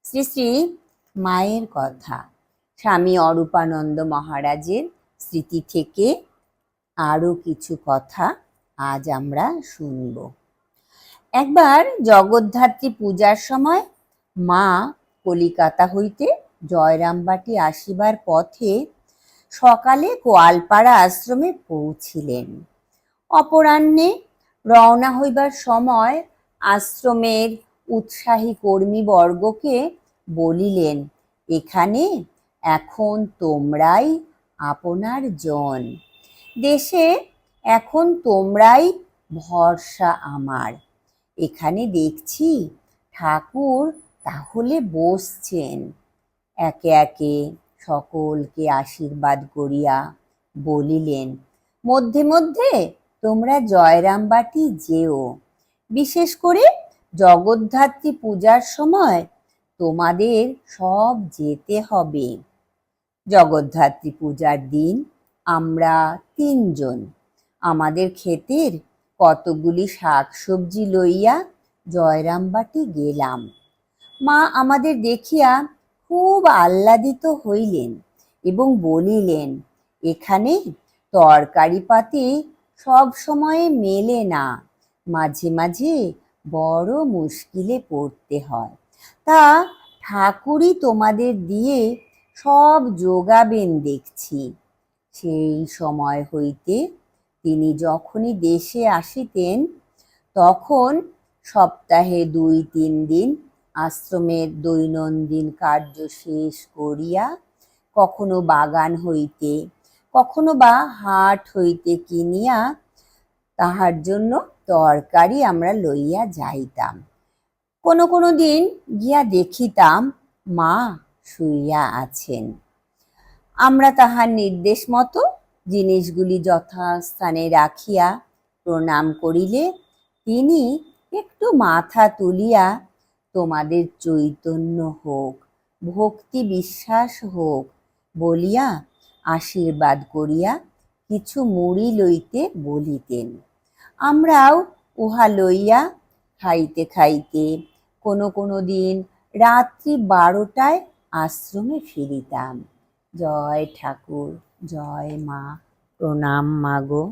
শ্রী শ্রী মায়ের কথা, স্বামী অরূপানন্দ মহারাজের স্মৃতি থেকে আরও কিছু কথা আজ আমরা শুনব। একবার জগদ্ধাত্রী পূজার সময় মা কলিকাতা হইতে জয়রামবাটি আসিবার পথে সকালে গোয়ালপাড়া আশ্রমে পৌঁছিলেন। অপরাহ্নে রওনা হইবার সময় আশ্রমের উৎসাহী কর্মীবর্গকে বলিলেন, এখানে এখন তোমরাই আপনার জন, দেশে এখন তোমরাই ভরসা আমার। এখানে দেখছি ঠাকুর তাহলে বসছেন। একে একে সকলকে আশীর্বাদ করিয়া বলিলেন, মধ্যে মধ্যে তোমরা জয়রামবাটি যেও, বিশেষ করে জগদ্ধাত্রী পূজার সময় তোমাদের সব যেতে হবে। জগদ্ধাত্রী পূজার দিন আমরা তিনজন আমাদের ক্ষেতের কতগুলি শাকসবজি লইয়া জয়রামবাটি গেলাম। মা আমাদের দেখিয়া খুব আহ্লাদিত হইলেন এবং বলিলেন, এখানে তরকারি পাতি সব সময়ে মেলে না, মাঝে মাঝে বড় মুশকিলে পড়তে হয়, তা ঠাকুরই তোমাদের দিয়ে সব যোগাবেন দেখছি। সেই সময় হইতে তিনি যখনই দেশে আসিতেন তখন সপ্তাহে 2-3 দিন আশ্রমের দৈনন্দিন কার্য শেষ করিয়া কখনো বাগান হইতে কখনো বা হাট হইতে কিনিয়া তাহার জন্য তরকারি আমরা লইয়া যাইতাম। কোনো কোনো দিন গিয়া দেখিতাম মা শুইয়া আছেন। আমরা তাহার নির্দেশ মতো জিনিসগুলি যথাস্থানে রাখিয়া প্রণাম করিলে তিনি একটু মাথা তুলিয়া, তোমাদের চৈতন্য হোক, ভক্তি বিশ্বাস হোক বলিয়া আশীর্বাদ করিয়া কিছু মুড়ি লইতে বলিতেন। আমরাও উহা লইয়া খাইতে খাইতে কোনো কোনো দিন রাত্রি 12টায় আশ্রমে ফিরিতাম। জয় ঠাকুর, জয় মা, প্রণাম মাগো।